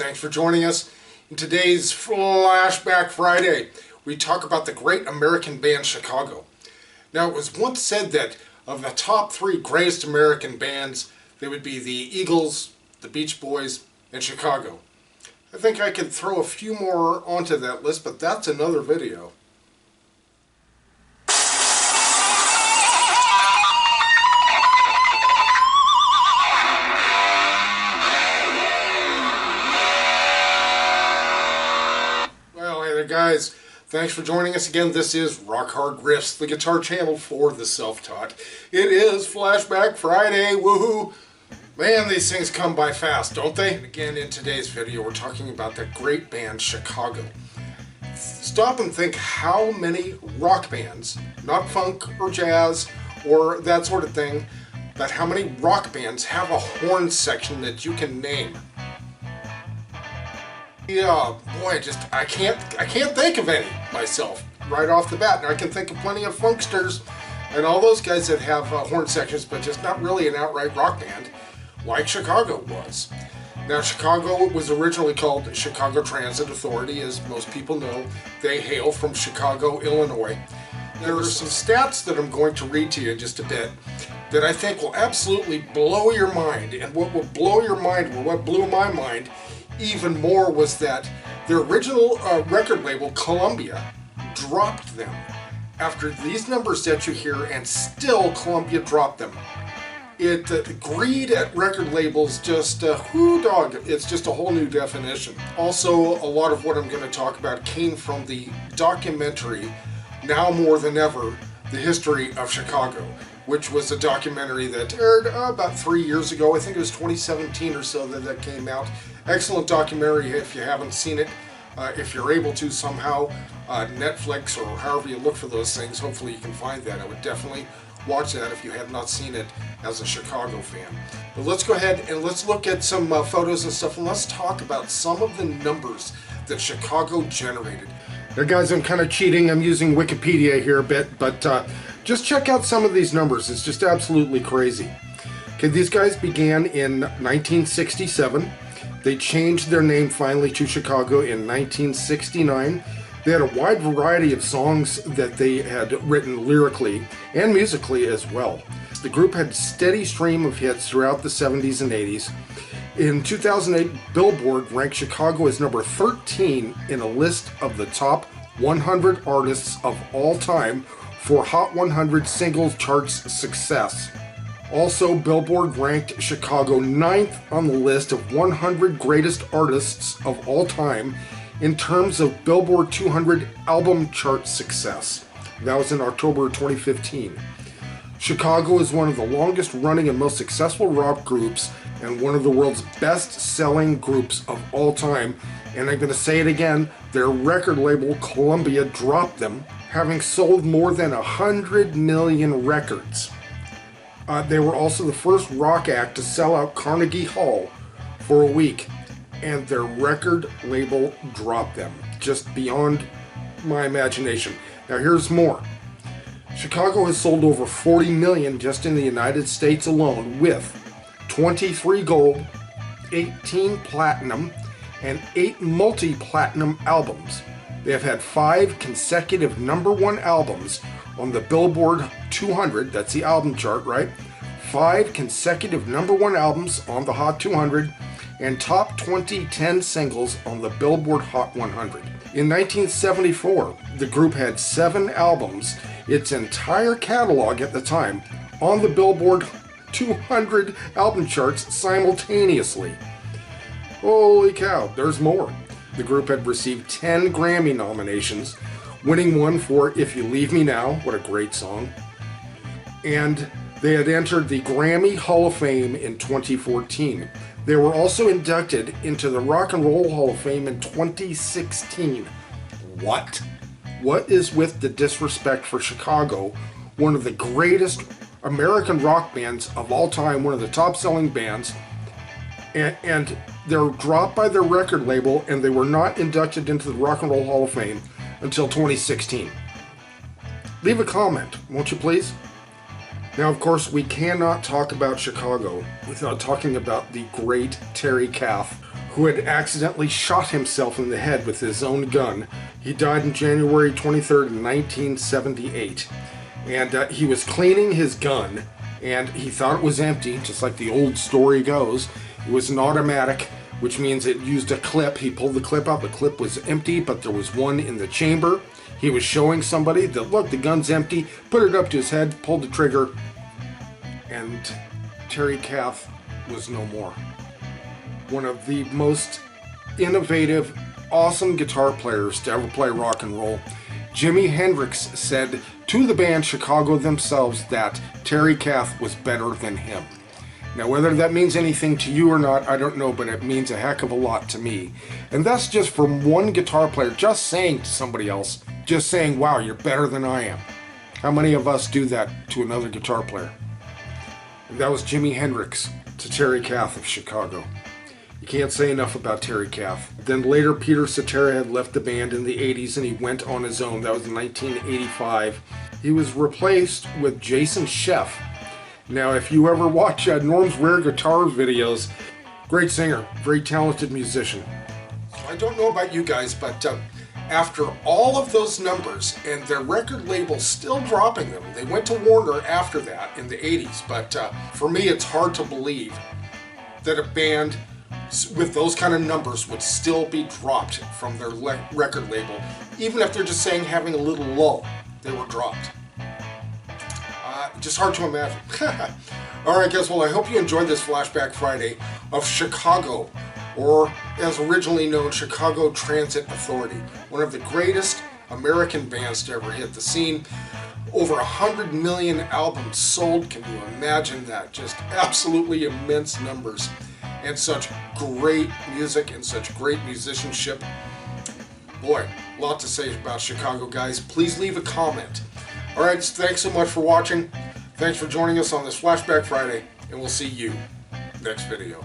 thanks for joining us. In today's Flashback Friday, we talk about the great American band Chicago. Now, it was once said that of the top three greatest American bands, they would be the Eagles, the Beach Boys, and Chicago. I think I could throw a few more onto that list, but that's another video. Guys, thanks for joining us again. This is Rock Hard Riffs, the guitar channel for the self-taught. It is Flashback Friday, woohoo! Man, these things come by fast, don't they? And again, in today's video, we're talking about the great band Chicago. Stop and think how many rock bands, not funk or jazz or that sort of thing, but how many rock bands have a horn section that you can name. Yeah, boy, I can't think of any myself right off the bat. Now I can think of plenty of funksters and all those guys that have horn sections, but just not really an outright rock band like Chicago was. Now, Chicago was originally called Chicago Transit Authority, as most people know. They hail from Chicago, Illinois. There are some stats that I'm going to read to you in just a bit that I think will absolutely blow your mind. And what will blow your mind, or what blew my mind even more, was that their original record label, Columbia, dropped them after these numbers that you hear, and still Columbia dropped them. Greed at record labels just, dog, it's just a whole new definition. Also, a lot of what I'm going to talk about came from the documentary, Now More Than Ever, The History of Chicago, which was a documentary that aired about 3 years ago. I think it was 2017 or so that came out. Excellent documentary if you haven't seen it. If you're able to somehow, Netflix or however you look for those things, hopefully you can find that. I would definitely watch that if you have not seen it as a Chicago fan. But let's go ahead and let's look at some photos and stuff, and let's talk about some of the numbers that Chicago generated. Now guys, I'm kind of cheating. I'm using Wikipedia here a bit, but just check out some of these numbers. It's just absolutely crazy. Okay, these guys began in 1967. They changed their name finally to Chicago in 1969. They had a wide variety of songs that they had written lyrically and musically as well. The group had a steady stream of hits throughout the 70s and 80s. In 2008, Billboard ranked Chicago as number 13 in a list of the top 100 artists of all time for Hot 100 singles charts success. Also, Billboard ranked Chicago 9th on the list of 100 greatest artists of all time in terms of Billboard 200 album chart success. That was in October 2015. Chicago is one of the longest running and most successful rock groups and one of the world's best-selling groups of all time. And I'm going to say it again, their record label Columbia dropped them, having sold more than 100 million records. They were also the first rock act to sell out Carnegie Hall for a week, and their record label dropped them. Just beyond my imagination. Now here's more. Chicago has sold over 40 million just in the United States alone, with 23 gold, 18 platinum, and 8 multi-platinum albums. They have had 5 consecutive #1 albums on the Billboard 200, that's the album chart, right? 5 consecutive #1 albums on the Hot 200, and top 20 10 singles on the Billboard Hot 100. In 1974, the group had 7 albums, its entire catalog at the time, on the Billboard 200 album charts simultaneously. Holy cow, there's more. The group had received 10 Grammy nominations, winning one for If You Leave Me Now, what a great song. And they had entered the Grammy Hall of Fame in 2014. They were also inducted into the Rock and Roll Hall of Fame in 2016. What? What is with the disrespect for Chicago, one of the greatest American rock bands of all time, one of the top-selling bands, and they're dropped by their record label, and they were not inducted into the Rock and Roll Hall of Fame until 2016. Leave a comment, won't you please? Now, of course, we cannot talk about Chicago without talking about the great Terry Kath, who had accidentally shot himself in the head with his own gun. He died on January 23rd, 1978. And he was cleaning his gun, and he thought it was empty, just like the old story goes. It was an automatic, which means it used a clip. He pulled the clip out. The clip was empty, but there was one in the chamber. He was showing somebody that, look, the gun's empty, put it up to his head, pulled the trigger, and Terry Kath was no more. One of the most innovative, awesome guitar players to ever play rock and roll. Jimi Hendrix said to the band Chicago themselves that Terry Kath was better than him. Now, whether that means anything to you or not, I don't know, but it means a heck of a lot to me. And that's just from one guitar player just saying to somebody else, just saying, wow, you're better than I am. How many of us do that to another guitar player? And that was Jimi Hendrix to Terry Kath of Chicago. You can't say enough about Terry Kath. Then later, Peter Cetera had left the band in the 80s and he went on his own. That was in 1985. He was replaced with Jason Scheff. Now, if you ever watch Norm's Rare Guitar videos, great singer, very talented musician. I don't know about you guys, but after all of those numbers and their record label still dropping them, they went to Warner after that in the 80s, but for me it's hard to believe that a band with those kind of numbers would still be dropped from their record label, even if they're just saying having a little lull, they were dropped. Just hard to imagine. Alright guys, well I hope you enjoyed this Flashback Friday of Chicago, or as originally known, Chicago Transit Authority, one of the greatest American bands to ever hit the scene. Over 100 million albums sold, can you imagine that? Just absolutely immense numbers. And such great music and such great musicianship. Boy, a lot to say about Chicago, guys. Please leave a comment. Alright, thanks so much for watching. Thanks for joining us on this Flashback Friday, and we'll see you next video.